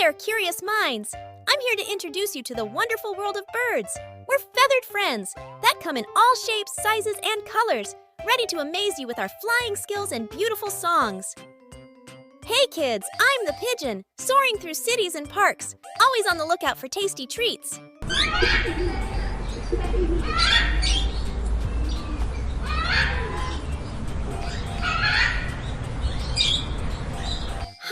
there, curious minds! I'm here to introduce you to the wonderful world of birds. We're feathered friends that come in all shapes, sizes, and colors, ready to amaze you with our flying skills and beautiful songs. Hey kids, I'm the pigeon, soaring through cities and parks, always on the lookout for tasty treats.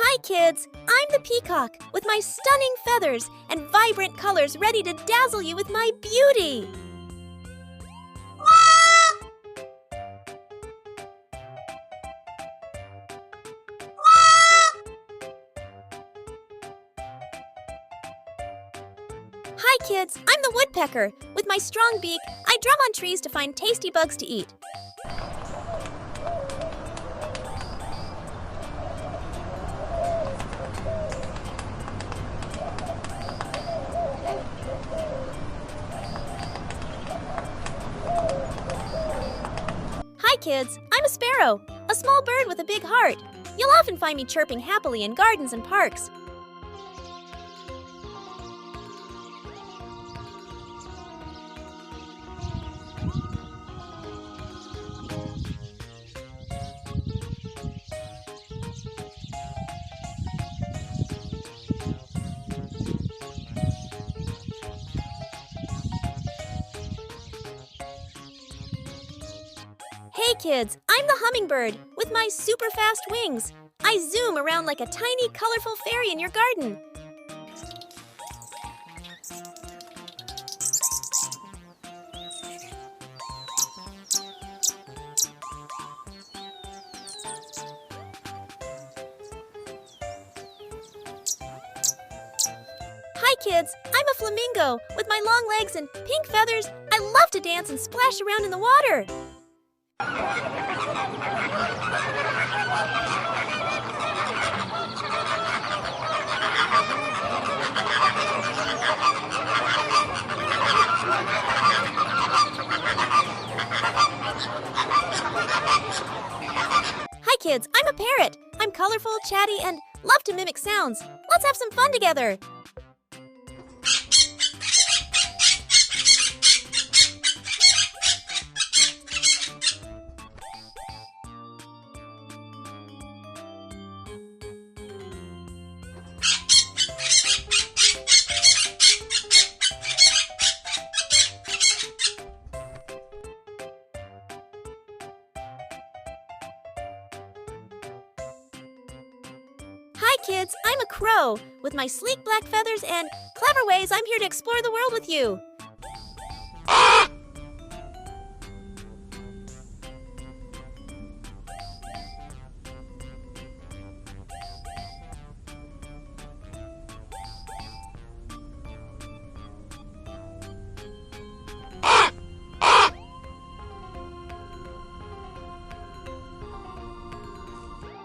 Hi kids, I'm the peacock, with my stunning feathers and vibrant colors ready to dazzle you with my beauty. Hi kids, I'm the woodpecker. With my strong beak, I drum on trees to find tasty bugs to eat. Hi kids, I'm a sparrow, a small bird with a big heart. You'll often find me chirping happily in gardens and parks. Hey kids, I'm the hummingbird with my super fast wings. I zoom around like a tiny, colorful fairy in your garden. Hi kids, I'm a flamingo with my long legs and pink feathers. I love to dance and splash around in the water. Hi kids, I'm a parrot. I'm colorful, chatty, and love to mimic sounds. Let's have some fun together. Hi kids, I'm a crow. With my sleek black feathers and clever ways, I'm here to explore the world with you.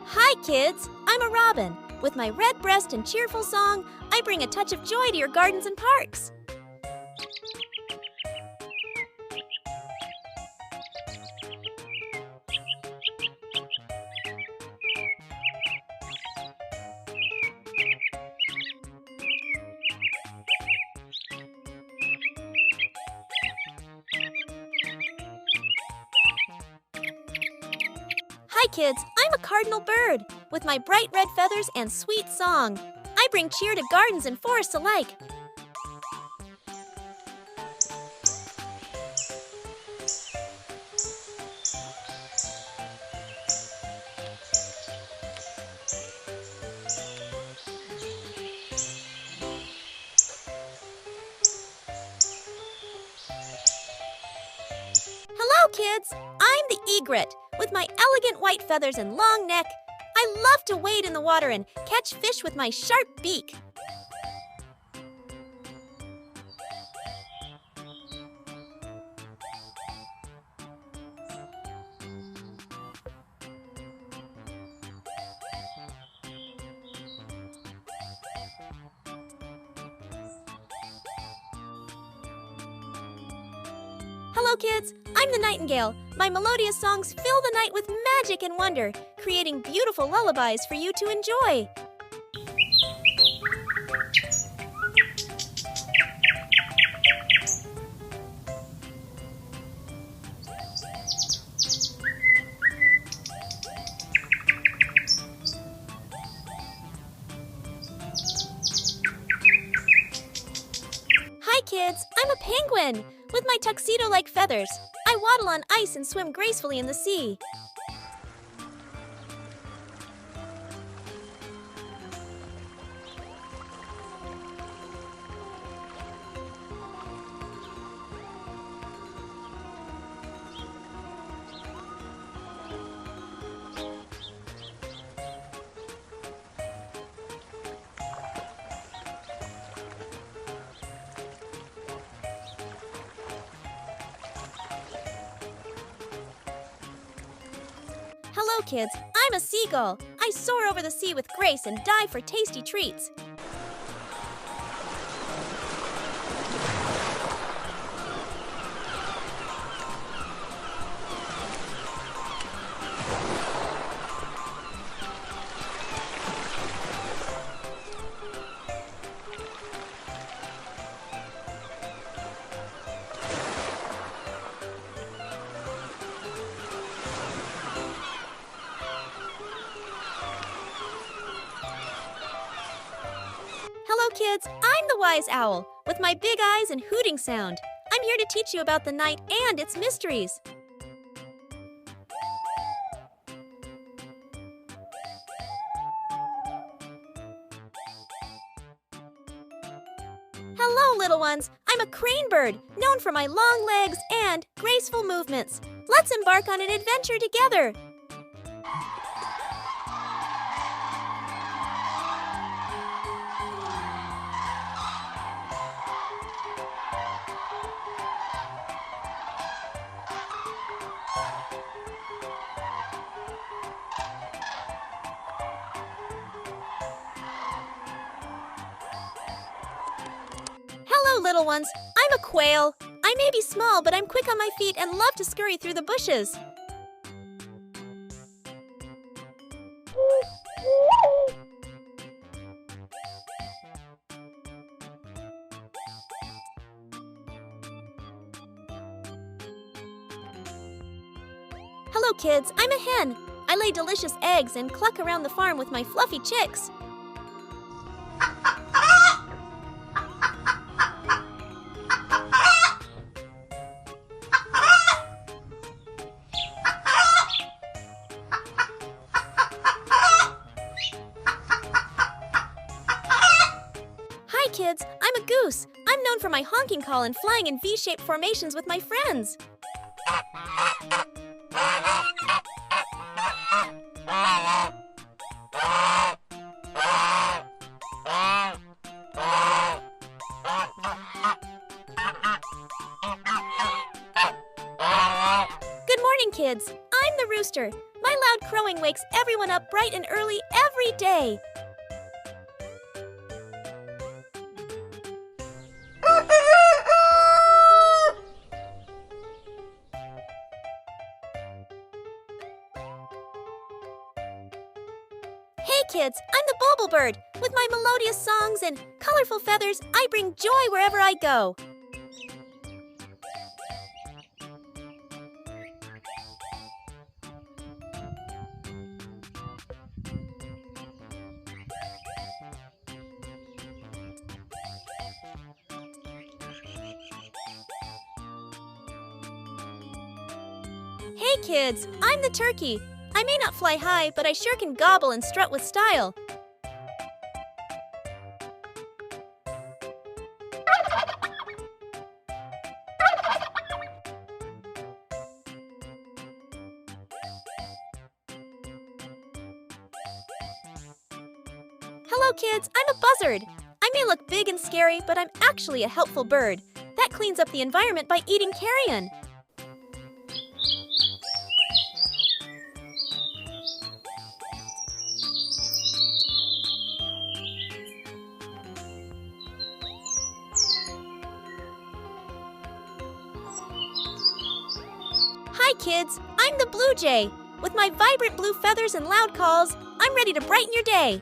Hi kids, I'm a robin. With my red breast and cheerful song, I bring a touch of joy to your gardens and parks. Hi kids, I'm a cardinal bird. With my bright red feathers and sweet song, I bring cheer to gardens and forests alike. Hello kids, I'm the egret. With my elegant white feathers and long neck, I love to wade in the water and catch fish with my sharp beak. Hello kids, I'm the nightingale. My melodious songs fill the night with magic and wonder, creating beautiful lullabies for you to enjoy. kids, I'm a penguin with my tuxedo-like feathers. I waddle on ice and swim gracefully in the sea. Hello, kids. I'm a seagull. I soar over the sea with grace and dive for tasty treats. Hello, kids. I'm the wise owl with my big eyes and hooting sound. I'm here to teach you about the night and its mysteries. Hello, little ones. I'm a crane bird, known for my long legs and graceful movements. Let's embark on an adventure together. Hello, little ones. I'm a quail. I may be small, but I'm quick on my feet and love to scurry through the bushes. Hello, kids. I'm a hen. I lay delicious eggs and cluck around the farm with my fluffy chicks. Hi, kids. I'm a goose. I'm known for my honking call and flying in V-shaped formations with my friends. Good morning, kids. I'm the rooster. My loud crowing wakes everyone up bright and early every day. Hey, kids. I'm the bulbul bird. With my melodious songs and colorful feathers, I bring joy wherever I go. Hey, kids. I'm the turkey. I may not fly high, but I sure can gobble and strut with style. Hello, kids. I'm a buzzard. I may look big and scary, but I'm actually a helpful bird. That cleans up the environment by eating carrion. Hi, kids. I'm the blue jay. With my vibrant blue feathers and loud calls, I'm ready to brighten your day.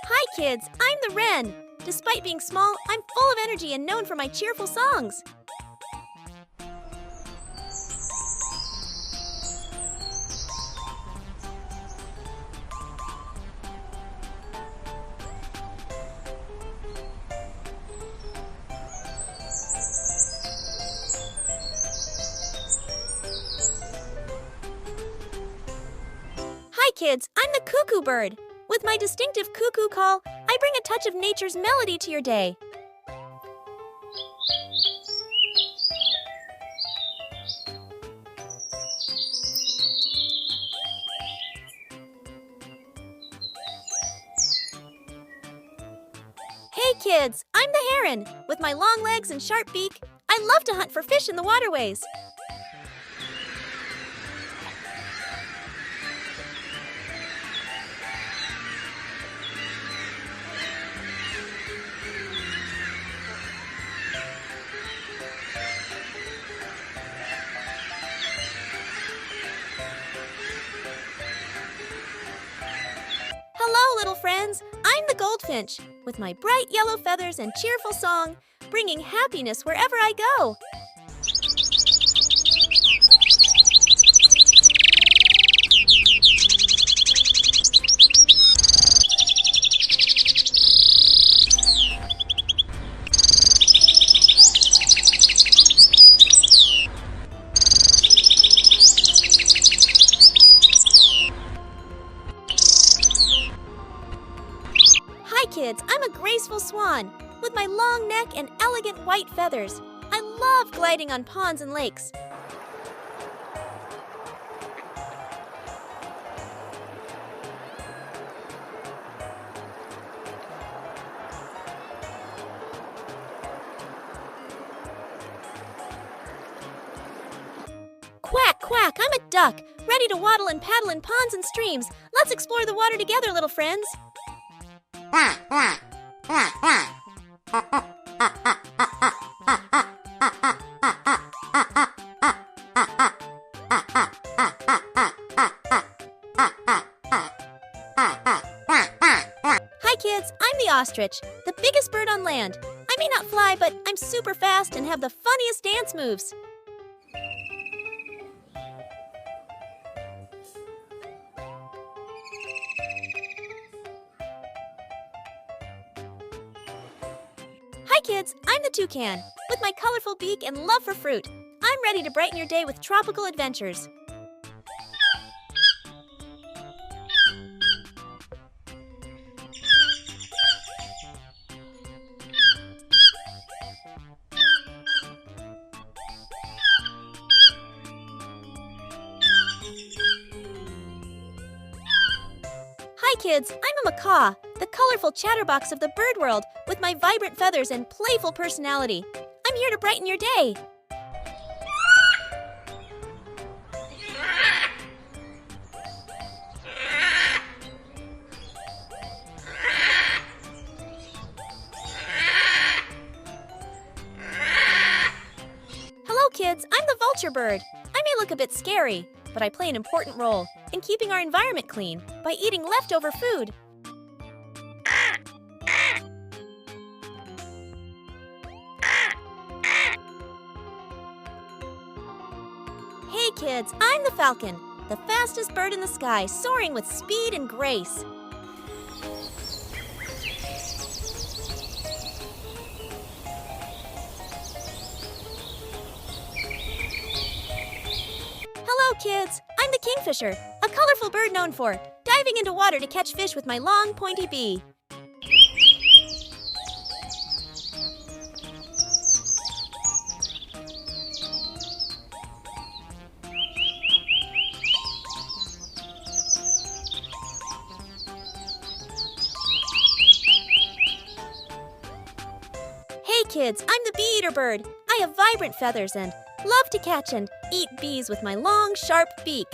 Hi, kids. I'm the wren. Despite being small, I'm full of energy and known for my cheerful songs. Hi kids, I'm the cuckoo bird. With my distinctive cuckoo call, I bring a touch of nature's melody to your day. Hey kids, I'm the heron. With my long legs and sharp beak, I love to hunt for fish in the waterways. Hello, little friends. I'm the goldfinch, with my bright yellow feathers and cheerful song, bringing happiness wherever I go. Hi kids, I'm a graceful swan. With my long neck and elegant white feathers, I love gliding on ponds and lakes. Quack, quack, I'm a duck, ready to waddle and paddle in ponds and streams. Let's explore the water together, little friends. Hi kids, I'm the ostrich, the biggest bird on land. I may not fly, but I'm super fast and have the funniest dance moves. Hi kids, I'm the toucan. With my colorful beak and love for fruit, I'm ready to brighten your day with tropical adventures. Hi kids, I'm a macaw, the colorful chatterbox of the bird world with my vibrant feathers and playful personality. I'm here to brighten your day. Hello kids, I'm the vulture bird. I may look a bit scary, but I play an important role in keeping our environment clean by eating leftover food. Hey kids, I'm the falcon, the fastest bird in the sky, soaring with speed and grace. Hello kids, I'm the kingfisher, a colorful bird known for diving into water to catch fish with my long, pointy bee. Hey kids, I'm the bee-eater bird. I have vibrant feathers and love to catch and eat bees with my long, sharp beak.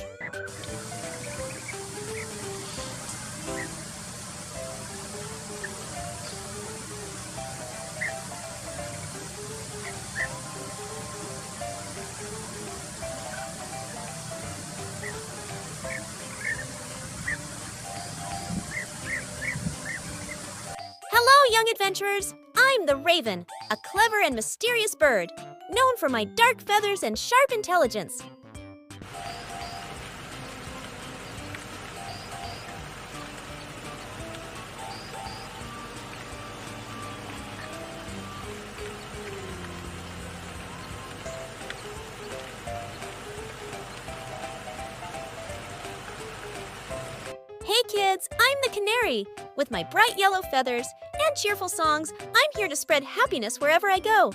Hello, young adventurers! I'm the Raven, a clever and mysterious bird, known for my dark feathers and sharp intelligence. Hey kids, I'm the canary. With my bright yellow feathers and cheerful songs, I'm here to spread happiness wherever I go.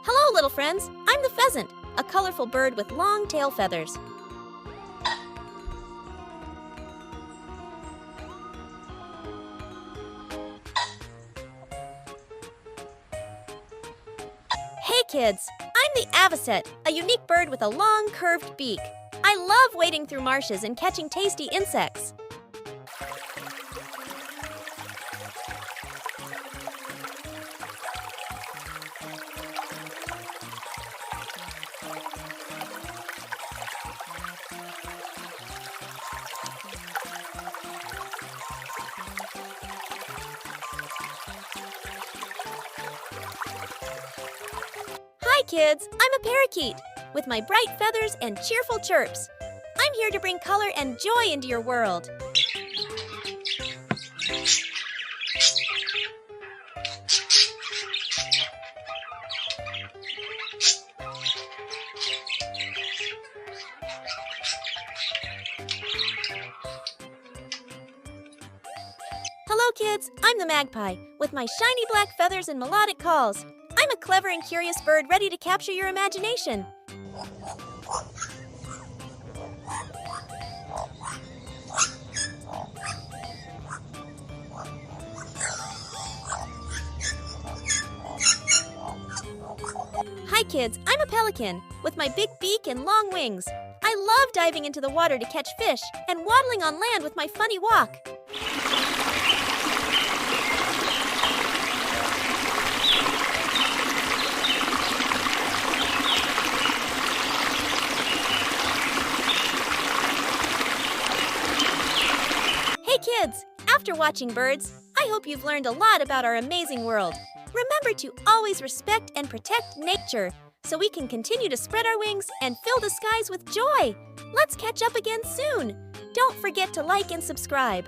Hello, little friends. I'm the pheasant, a colorful bird with long tail feathers. Hey kids, I'm the avocet, a unique bird with a long curved beak. I love wading through marshes and catching tasty insects. Hi kids, I'm a parakeet, with my bright feathers and cheerful chirps. I'm here to bring color and joy into your world. Hello kids, I'm the magpie, with my shiny black feathers and melodic calls. I'm a clever and curious bird ready to capture your imagination. Hi kids, I'm a pelican, with my big beak and long wings. I love diving into the water to catch fish and waddling on land with my funny walk. Hey kids, after watching birds, I hope you've learned a lot about our amazing world. Remember to always respect and protect nature so we can continue to spread our wings and fill the skies with joy. Let's catch up again soon. Don't forget to like and subscribe.